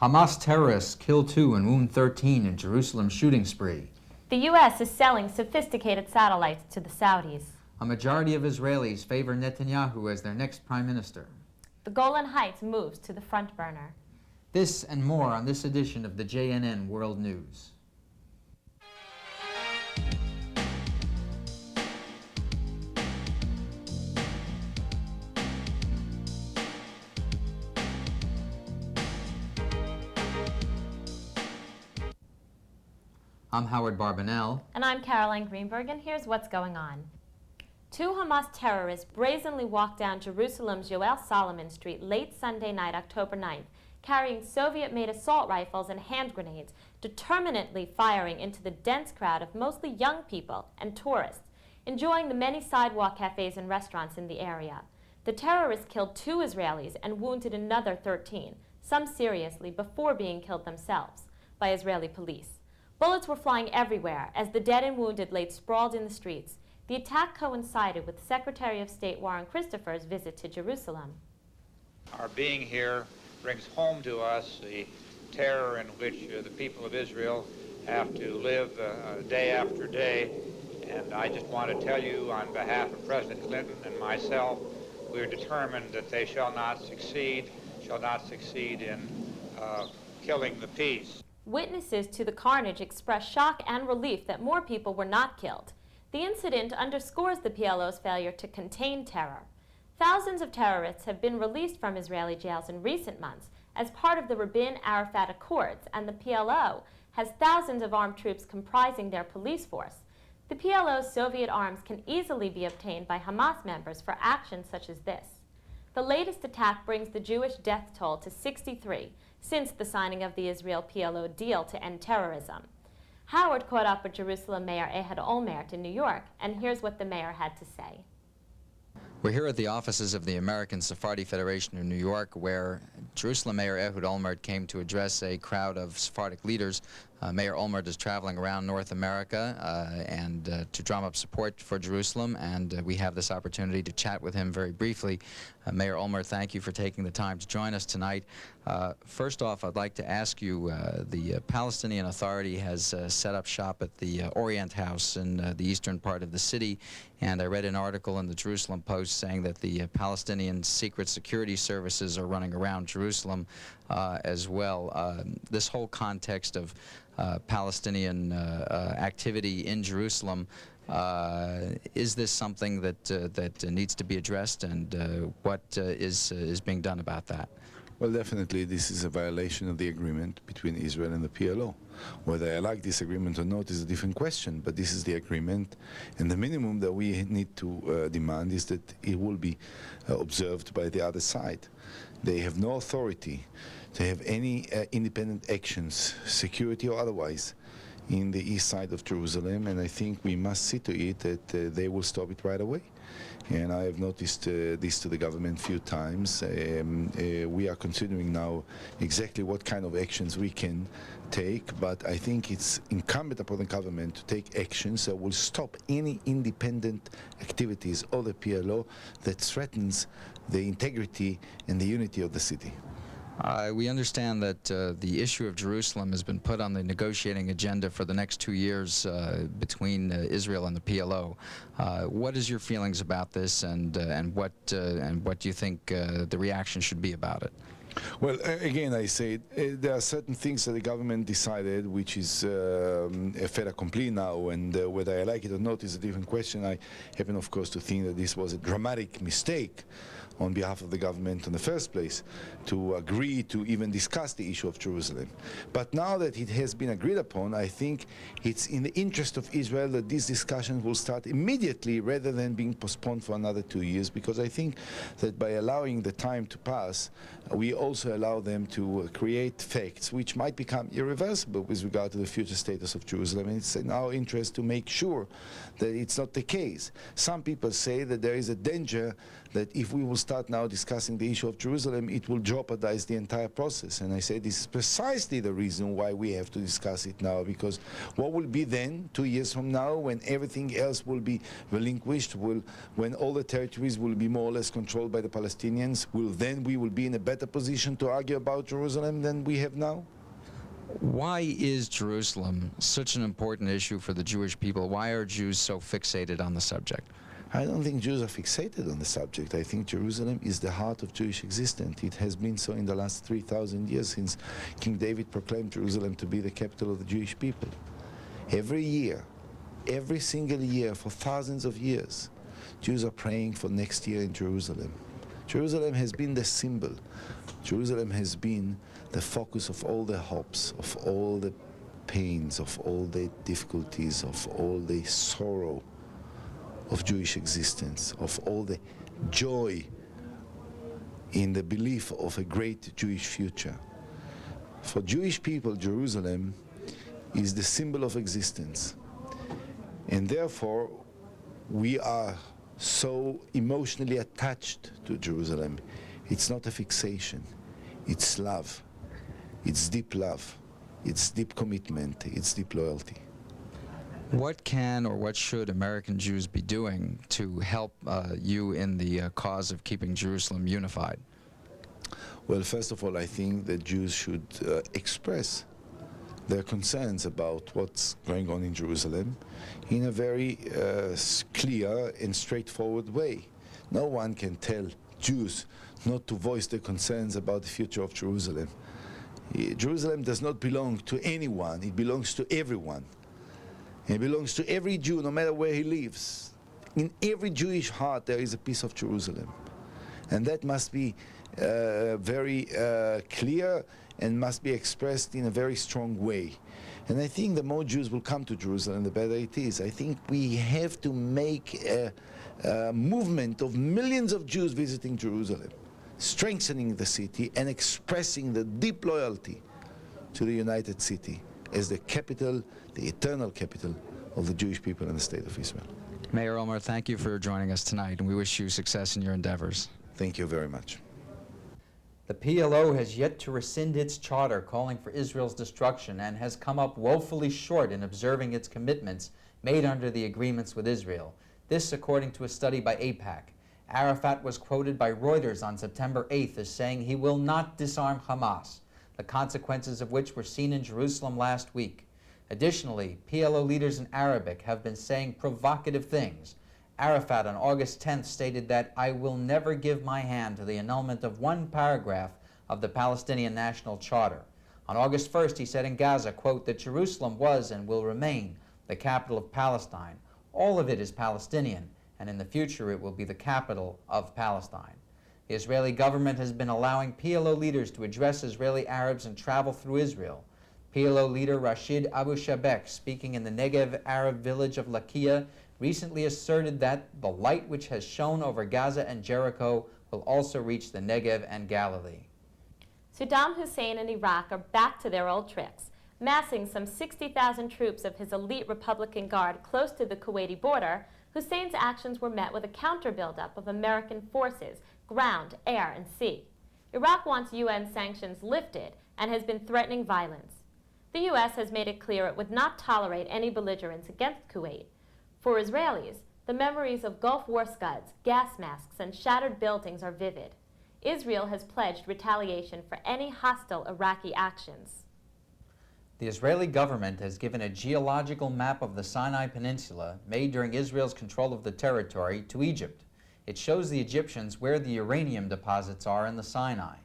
Hamas terrorists kill 2 and wound 13 in Jerusalem shooting spree. The U.S. is selling sophisticated satellites to the Saudis. A majority of Israelis favor Netanyahu as their next prime minister. The Golan Heights moves to the front burner. This and more on this edition of the JNN World News. I'm Howard Barbanel. And I'm Caroline Greenberg, and here's what's going on. 2 Hamas terrorists brazenly walked down Jerusalem's Yoel Solomon Street late Sunday night, October 9th, carrying Soviet-made assault rifles and hand grenades, determinedly firing into the dense crowd of mostly young people and tourists, enjoying the many sidewalk cafes and restaurants in the area. The terrorists killed 2 Israelis and wounded another 13, some seriously, before being killed themselves by Israeli police. Bullets were flying everywhere as the dead and wounded laid sprawled in the streets. The attack coincided with Secretary of State Warren Christopher's visit to Jerusalem. Our being here brings home to us the terror in which the people of Israel have to live day after day. And I just want to tell you on behalf of President Clinton and myself, we are determined that they shall not succeed in killing the peace. Witnesses to the carnage expressed shock and relief that more people were not killed. The incident underscores the PLO's failure to contain terror. Thousands of terrorists have been released from Israeli jails in recent months as part of the Rabin-Arafat Accords, and the PLO has thousands of armed troops comprising their police force. The PLO's Soviet arms can easily be obtained by Hamas members for actions such as this. The latest attack brings the Jewish death toll to 63 since the signing of the Israel-PLO deal to end terrorism. Howard caught up with Jerusalem Mayor Ehud Olmert in New York, and here's what the mayor had to say. We're here at the offices of the American Sephardi Federation in New York, where Jerusalem Mayor Ehud Olmert came to address a crowd of Sephardic leaders. Mayor Olmert is traveling around North America and to drum up support for Jerusalem, and we have this opportunity to chat with him very briefly. Mayor Olmert, thank you for taking the time to join us tonight. First off, I'd like to ask you, the Palestinian Authority has set up shop at the Orient House in the eastern part of the city, and I read an article in the Jerusalem Post saying that the Palestinian secret security services are running around Jerusalem as well. This whole context of Palestinian activity in Jerusalem, is this something that needs to be addressed, and what is being done about that? Well, definitely this is a violation of the agreement between Israel and the PLO. Whether I like this agreement or not is a different question, but this is the agreement, and the minimum that we need to demand is that it will be observed by the other side. They have no authority to have any independent actions, security or otherwise, in the east side of Jerusalem, and I think we must see to it that they will stop it right away. And I have noticed this to the government a few times. We are considering now exactly what kind of actions we can take, but I think it's incumbent upon the government to take actions that will stop any independent activities of the PLO that threatens the integrity and the unity of the city. We understand that the issue of Jerusalem has been put on the negotiating agenda for the next 2 years between Israel and the PLO. What is your feelings about this, and what do you think the reaction should be about it? Well, again, I say there are certain things that the government decided, which is a fait accompli now, and whether I like it or not is a different question. I happen, of course, to think that this was a dramatic mistake on behalf of the government in the first place to agree to even discuss the issue of Jerusalem. But now that it has been agreed upon, I think it's in the interest of Israel that these discussions will start immediately rather than being postponed for another 2 years, because I think that by allowing the time to pass, we also allow them to create facts which might become irreversible with regard to the future status of Jerusalem, and it's in our interest to make sure that it's not the case. Some people say that there is a danger that if we will start now discussing the issue of Jerusalem, it will jeopardize the entire process. And I say this is precisely the reason why we have to discuss it now, because what will be then, 2 years from now, when everything else will be relinquished, when all the territories will be more or less controlled by the Palestinians, then we will be in a better better position to argue about Jerusalem than we have now? Why is Jerusalem such an important issue for the Jewish people? Why are Jews so fixated on the subject? I don't think Jews are fixated on the subject. I think Jerusalem is the heart of Jewish existence. It has been so in the last 3,000 years since King David proclaimed Jerusalem to be the capital of the Jewish people. Every year, every single year for thousands of years, Jews are praying for next year in Jerusalem. Jerusalem has been the symbol. Jerusalem has been the focus of all the hopes, of all the pains, of all the difficulties, of all the sorrow of Jewish existence, of all the joy in the belief of a great Jewish future. For Jewish people, Jerusalem is the symbol of existence. And therefore, we are so emotionally attached to Jerusalem. It's not a fixation, it's love. It's deep love, it's deep commitment, it's deep loyalty. What can or what should American Jews be doing to help you in the cause of keeping Jerusalem unified? Well, first of all, I think that Jews should express their concerns about what's going on in Jerusalem in a very clear and straightforward way. No one can tell Jews not to voice their concerns about the future of Jerusalem. Jerusalem does not belong to anyone, it belongs to everyone. It belongs to every Jew, no matter where he lives. In every Jewish heart there is a piece of Jerusalem. And that must be very clear and must be expressed in a very strong way. And I think the more Jews will come to Jerusalem, the better it is. I think we have to make a movement of millions of Jews visiting Jerusalem, strengthening the city and expressing the deep loyalty to the United City as the capital, the eternal capital of the Jewish people in the State of Israel. Mayor Olmert, thank you for joining us tonight, and we wish you success in your endeavors. Thank you very much. The PLO has yet to rescind its charter calling for Israel's destruction and has come up woefully short in observing its commitments made under the agreements with Israel. This according to a study by AIPAC. Arafat was quoted by Reuters on September 8th as saying he will not disarm Hamas, the consequences of which were seen in Jerusalem last week. Additionally, PLO leaders in Arabic have been saying provocative things. Arafat on August 10th stated that I will never give my hand to the annulment of one paragraph of the Palestinian National Charter. On August 1st, he said in Gaza, quote, that Jerusalem was and will remain the capital of Palestine. All of it is Palestinian, and in the future it will be the capital of Palestine. The Israeli government has been allowing PLO leaders to address Israeli Arabs and travel through Israel. PLO leader Rashid Abu Shabek, speaking in the Negev Arab village of Lakia, recently asserted that the light which has shone over Gaza and Jericho will also reach the Negev and Galilee. Saddam Hussein and Iraq are back to their old tricks, massing some 60,000 troops of his elite Republican Guard close to the Kuwaiti border. Hussein's actions were met with a counter buildup of American forces, ground, air, and sea. Iraq wants UN sanctions lifted and has been threatening violence. The U.S. has made it clear it would not tolerate any belligerence against Kuwait. For Israelis, the memories of Gulf War scuds, gas masks, and shattered buildings are vivid. Israel has pledged retaliation for any hostile Iraqi actions. The Israeli government has given a geological map of the Sinai Peninsula made during Israel's control of the territory to Egypt. It shows the Egyptians where the uranium deposits are in the Sinai.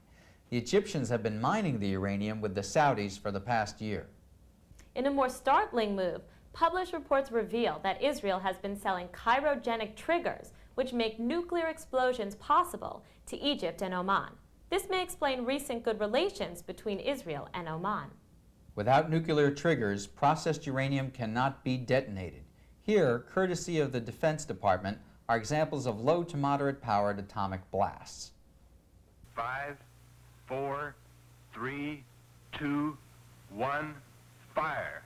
The Egyptians have been mining the uranium with the Saudis for the past year. In a more startling move, published reports reveal that Israel has been selling cryogenic triggers, which make nuclear explosions possible, to Egypt and Oman. This may explain recent good relations between Israel and Oman. Without nuclear triggers, processed uranium cannot be detonated. Here, courtesy of the Defense Department, are examples of low to moderate powered atomic blasts. 5, 4, 3, 2, 1, fire.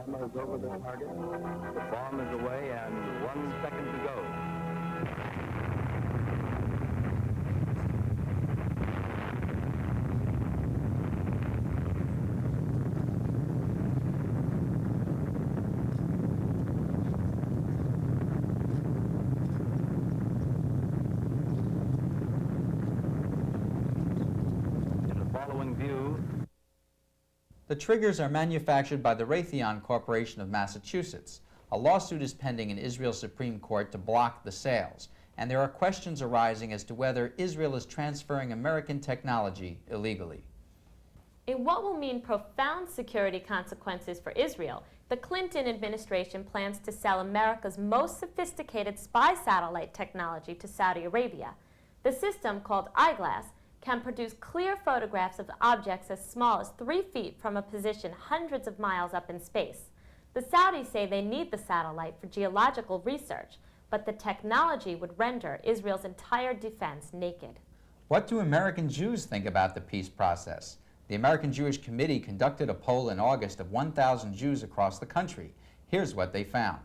bomber is over the target. The bomb is away and 1 second to go. The triggers are manufactured by the Raytheon Corporation of Massachusetts. A lawsuit is pending in Israel's Supreme Court to block the sales, and there are questions arising as to whether Israel is transferring American technology illegally. In what will mean profound security consequences for Israel, the Clinton administration plans to sell America's most sophisticated spy satellite technology to Saudi Arabia. The system, called Eyeglass, can produce clear photographs of objects as small as 3 feet from a position hundreds of miles up in space. The Saudis say they need the satellite for geological research, but the technology would render Israel's entire defense naked. What do American Jews think about the peace process? The American Jewish Committee conducted a poll in August of 1,000 Jews across the country. Here's what they found.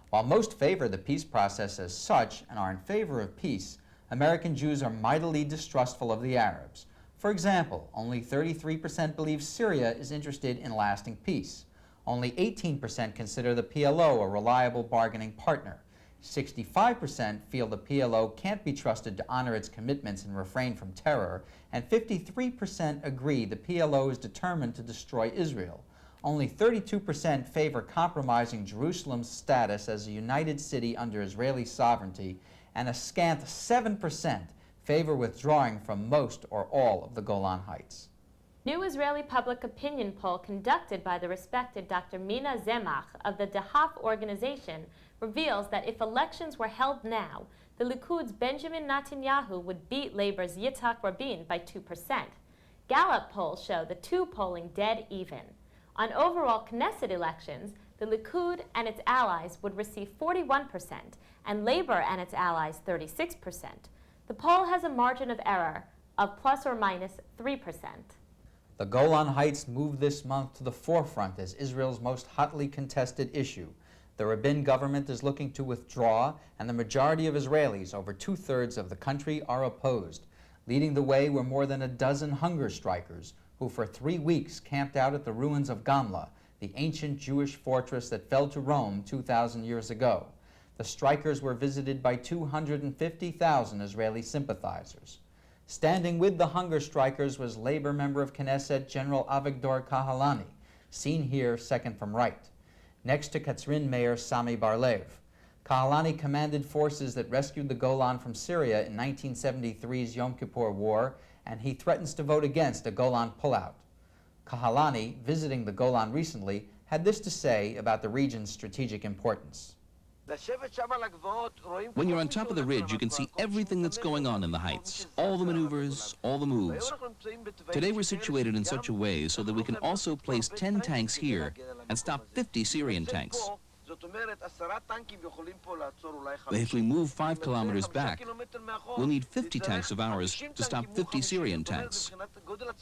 While most favor the peace process as such and are in favor of peace, American Jews are mightily distrustful of the Arabs. For example, only 33% believe Syria is interested in lasting peace. Only 18% consider the PLO a reliable bargaining partner. 65% feel the PLO can't be trusted to honor its commitments and refrain from terror, and 53% agree the PLO is determined to destroy Israel. Only 32% favor compromising Jerusalem's status as a united city under Israeli sovereignty, and a scant 7% favor withdrawing from most or all of the Golan Heights. New Israeli public opinion poll conducted by the respected Dr. Mina Zemach of the DeHaf organization reveals that if elections were held now, the Likud's Benjamin Netanyahu would beat Labor's Yitzhak Rabin by 2%. Gallup polls show the two polling dead even. On overall Knesset elections, the Likud and its allies would receive 41%, and Labor and its allies 36%. The poll has a margin of error of plus or minus 3%. The Golan Heights moved this month to the forefront as Israel's most hotly contested issue. The Rabin government is looking to withdraw, and the majority of Israelis, over 2/3 of the country, are opposed. Leading the way were more than a dozen hunger strikers, who for 3 weeks camped out at the ruins of Gamla, the ancient Jewish fortress that fell to Rome 2,000 years ago. The strikers were visited by 250,000 Israeli sympathizers. Standing with the hunger strikers was Labor member of Knesset General Avigdor Kahalani, seen here second from right, next to Katzrin Mayor Sami Bar-Lev. Kahalani commanded forces that rescued the Golan from Syria in 1973's Yom Kippur War, and he threatens to vote against a Golan pullout. Kahalani, visiting the Golan recently, had this to say about the region's strategic importance. When you're on top of the ridge, you can see everything that's going on in the heights, all the maneuvers, all the moves. Today we're situated in such a way so that we can also place 10 tanks here and stop 50 Syrian tanks. If we move 5 kilometers back, we'll need 50 tanks of ours to stop 50 Syrian tanks.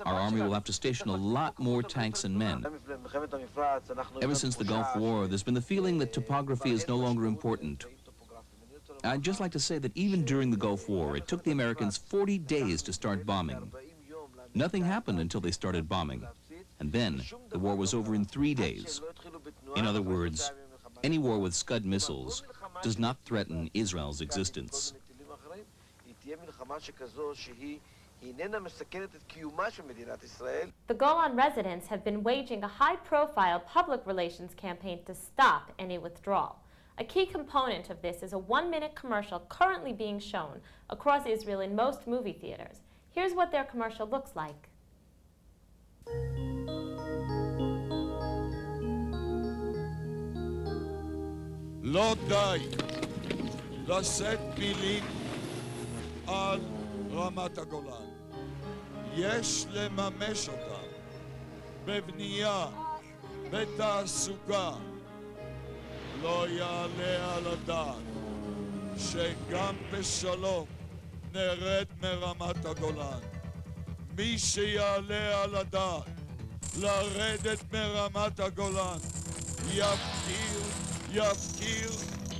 Our army will have to station a lot more tanks and men. Ever since the Gulf War, there's been the feeling that topography is no longer important. I'd just like to say that even during the Gulf War, it took the Americans 40 days to start bombing. Nothing happened until they started bombing. And then the war was over in 3 days. In other words, any war with Scud missiles does not threaten Israel's existence. The Golan residents have been waging a high-profile public relations campaign to stop any withdrawal. A key component of this is a 1-minute commercial currently being shown across Israel in most movie theaters. Here's what their commercial looks like. לא די לשאת מילים על רמת הגולן. יש לממש אותם בבנייה, בתעסוקה. לא יעלה על הדעת שגם בשלום נרד מרמת הגולן. מי שיעלה על הדעת לרדת מרמת הגולן יפקיר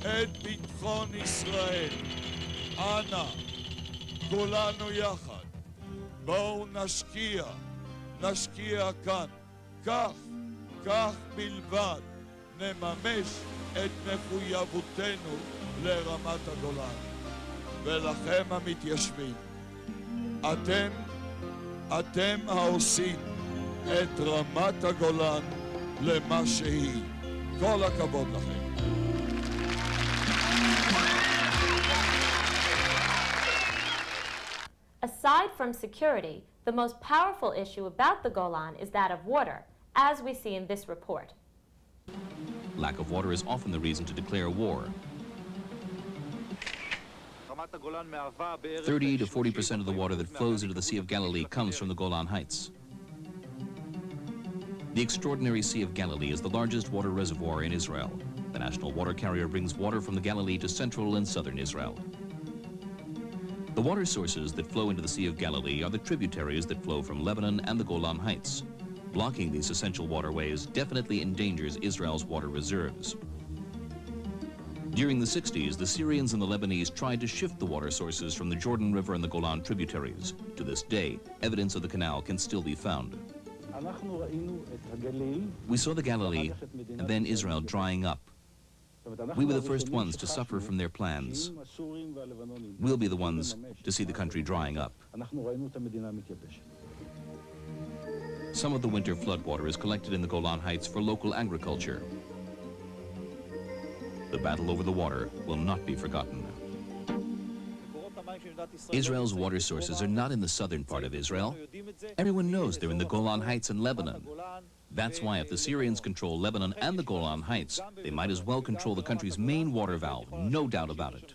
את ביטחון ישראל. אנא, כולנו יחד, בואו נשקיע כאן. כך בלבד נממש את מחויבותנו לרמת הגולן. ולכם המתיישבים, אתם העושים את רמת הגולן למה שהיא. כל הכבוד לכם. Aside from security, the most powerful issue about the Golan is that of water, as we see in this report. Lack of water is often the reason to declare war. 30 to 40% of the water that flows into the Sea of Galilee comes from the Golan Heights. The extraordinary Sea of Galilee is the largest water reservoir in Israel. The national water carrier brings water from the Galilee to central and southern Israel. The water sources that flow into the Sea of Galilee are the tributaries that flow from Lebanon and the Golan Heights. Blocking these essential waterways definitely endangers Israel's water reserves. During the 60s, the Syrians and the Lebanese tried to shift the water sources from the Jordan River and the Golan tributaries. To this day, evidence of the canal can still be found. We saw the Galilee and then Israel drying up. We were the first ones to suffer from their plans. We'll be the ones to see the country drying up. Some of the winter floodwater is collected in the Golan Heights for local agriculture. The battle over the water will not be forgotten. Israel's water sources are not in the southern part of Israel. Everyone knows they're in the Golan Heights in Lebanon. That's why if the Syrians control Lebanon and the Golan Heights, they might as well control the country's main water valve, no doubt about it.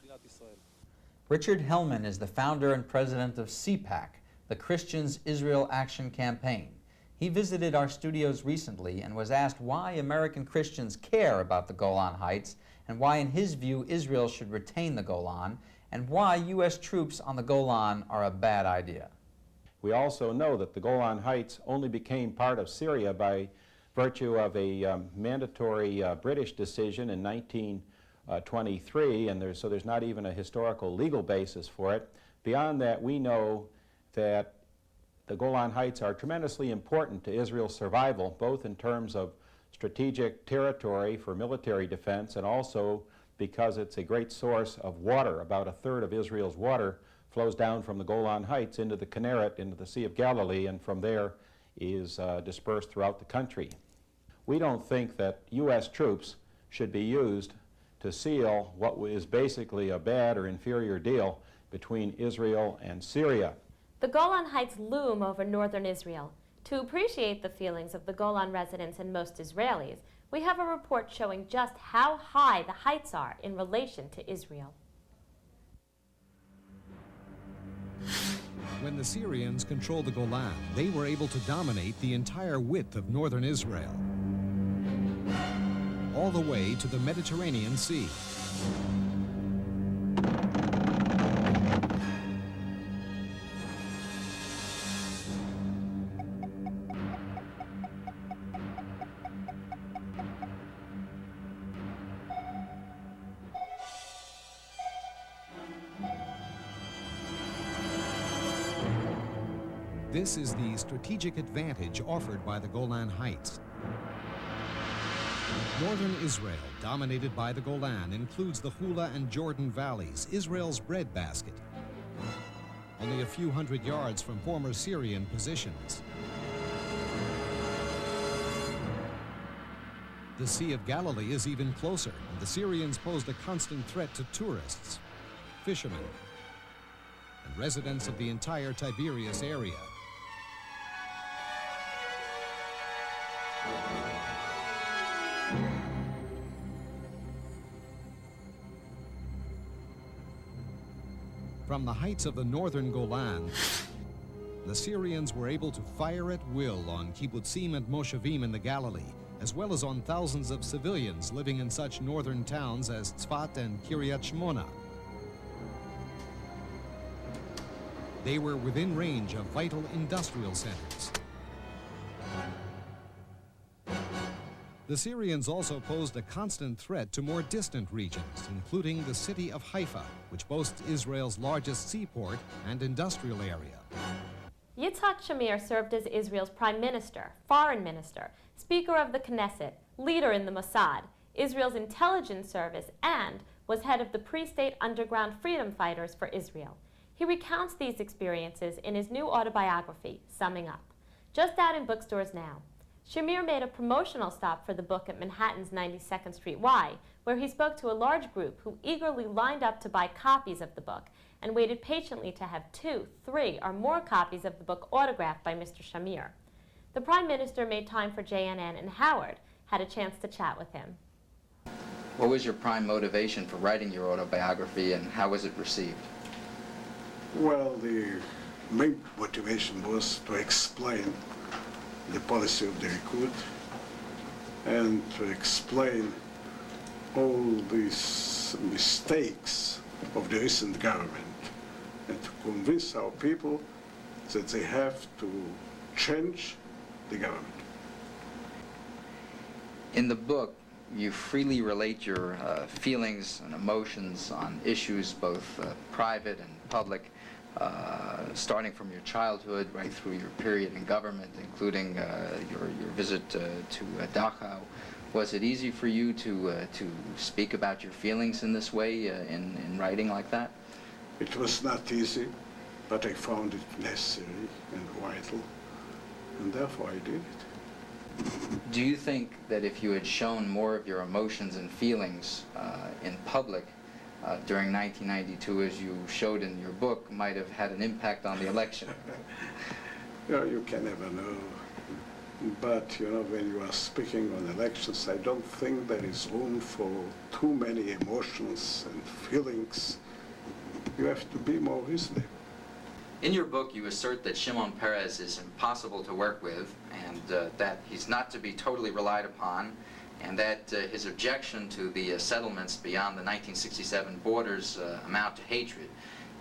Richard Hellman is the founder and president of CIPAC, the Christians Israel Action Campaign. He visited our studios recently and was asked why American Christians care about the Golan Heights and why, in his view, Israel should retain the Golan, and why U.S. troops on the Golan are a bad idea. We also know that the Golan Heights only became part of Syria by virtue of a mandatory British decision in 1923, and so there's not even a historical legal basis for it. Beyond that, we know that the Golan Heights are tremendously important to Israel's survival, both in terms of strategic territory for military defense and also because it's a great source of water. About a third of Israel's water flows down from the Golan Heights into the Kinneret, into the Sea of Galilee, and from there is dispersed throughout the country. We don't think that U.S. troops should be used to seal what is basically a bad or inferior deal between Israel and Syria. The Golan Heights loom over northern Israel. To appreciate the feelings of the Golan residents and most Israelis, we have a report showing just how high the heights are in relation to Israel. When the Syrians controlled the Golan, they were able to dominate the entire width of northern Israel, all the way to the Mediterranean Sea. This is the strategic advantage offered by the Golan Heights. Northern Israel, dominated by the Golan, includes the Hula and Jordan valleys, Israel's breadbasket, only a few hundred yards from former Syrian positions. The Sea of Galilee is even closer, and the Syrians posed a constant threat to tourists, fishermen, and residents of the entire Tiberias area. From the heights of the northern Golan, the Syrians were able to fire at will on kibbutzim and moshavim in the Galilee, as well as on thousands of civilians living in such northern towns as Tzfat and Kiryat Shmona. They were within range of vital industrial centers. The Syrians also posed a constant threat to more distant regions, including the city of Haifa, which boasts Israel's largest seaport and industrial area. Yitzhak Shamir served as Israel's prime minister, foreign minister, speaker of the Knesset, leader in the Mossad, Israel's intelligence service, and was head of the pre-state underground freedom fighters for Israel. He recounts these experiences in his new autobiography, Summing Up, just out in bookstores now. Shamir made a promotional stop for the book at Manhattan's 92nd Street Y, where he spoke to a large group who eagerly lined up to buy copies of the book and waited patiently to have 2, 3, or more copies of the book autographed by Mr. Shamir. The Prime Minister made time for JNN, and Howard had a chance to chat with him. What was your prime motivation for writing your autobiography, and how was it received? Well, the main motivation was to explain the policy of the Likud and to explain all these mistakes of the recent government and to convince our people that they have to change the government. In the book, you freely relate your feelings and emotions on issues both private and public, starting from your childhood right through your period in government, including your visit to Dachau. Was it easy for you to speak about your feelings in this way, in writing like that? It was not easy, but I found it necessary and vital, and therefore I did it. Do you think that if you had shown more of your emotions and feelings in public during 1992, as you showed in your book, might have had an impact on the election? You can never know. But, when you are speaking on elections, I don't think there is room for too many emotions and feelings. You have to be more reasonable. In your book, you assert that Shimon Peres is impossible to work with, and that he's not to be totally relied upon, and that his objection to the settlements beyond the 1967 borders amount to hatred.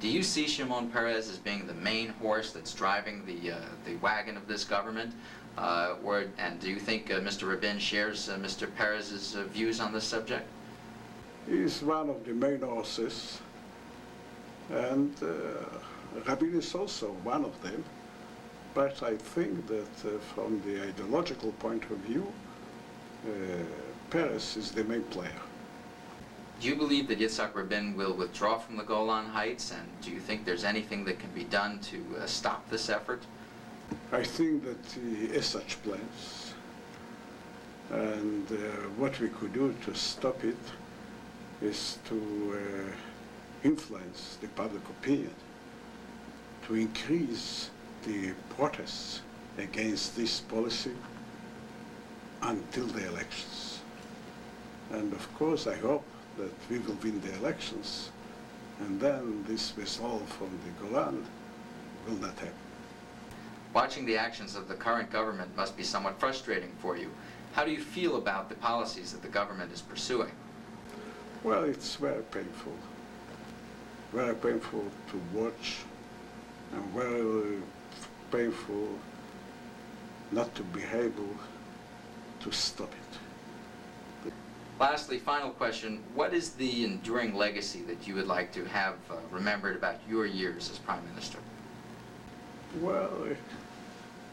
Do you see Shimon Peres as being the main horse that's driving the wagon of this government? And do you think Mr. Rabin shares Mr. Peres's views on this subject? He's one of the main horses, and Rabin is also one of them. But I think that from the ideological point of view, Peres is the main player. Do you believe that Yitzhak Rabin will withdraw from the Golan Heights, and do you think there's anything that can be done to stop this effort? I think that he has such plans, and what we could do to stop it is to influence the public opinion, to increase the protests against this policy until the elections. And of course, I hope that we will win the elections, and then this withdrawal from the Golan will not happen. Watching the actions of the current government must be somewhat frustrating for you. How do you feel about the policies that the government is pursuing? Well, it's very painful to watch, and very painful not to be able to stop it. Lastly, final question, what is the enduring legacy that you would like to have remembered about your years as Prime Minister? Well,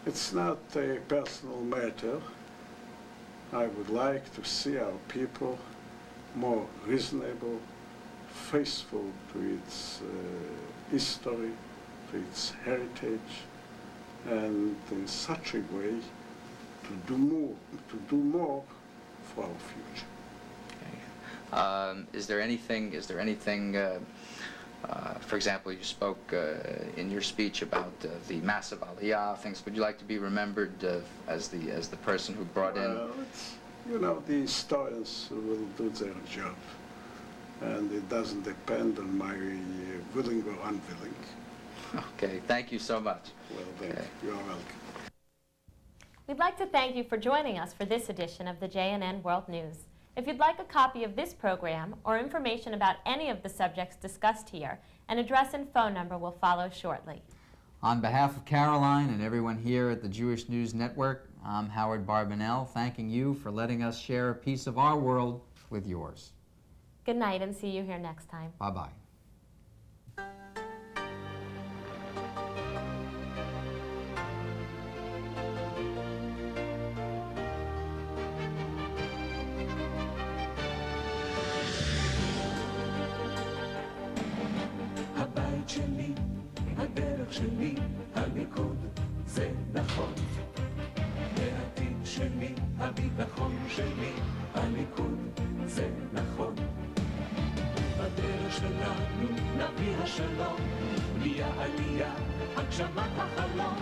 it's not a personal matter. I would like to see our people more reasonable, faithful to its history, to its heritage, and in such a way to do more for our future. Okay. Is there anything? For example, you spoke in your speech about the massive aliyah things. Would you like to be remembered as the person who brought in? The historians will do their job, and it doesn't depend on my willing or unwilling. Okay, thank you so much. Well, then, okay. You are welcome. We'd like to thank you for joining us for this edition of the JNN World News. If you'd like a copy of this program or information about any of the subjects discussed here, an address and phone number will follow shortly. On behalf of Caroline and everyone here at the Jewish News Network, I'm Howard Barbanel, thanking you for letting us share a piece of our world with yours. Good night, and see you here next time. Bye-bye. הבית שלי, הדרך שלי, הליכוד זה נכון. העתיד שלי, הביטחון שלי, הליכוד זה נכון. בדרך שלנו נביא השלום, בנייה עלייה, הגשמת החלום.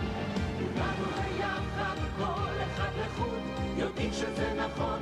כולנו היחד, כל אחד לחוד, יודעים שזה נכון.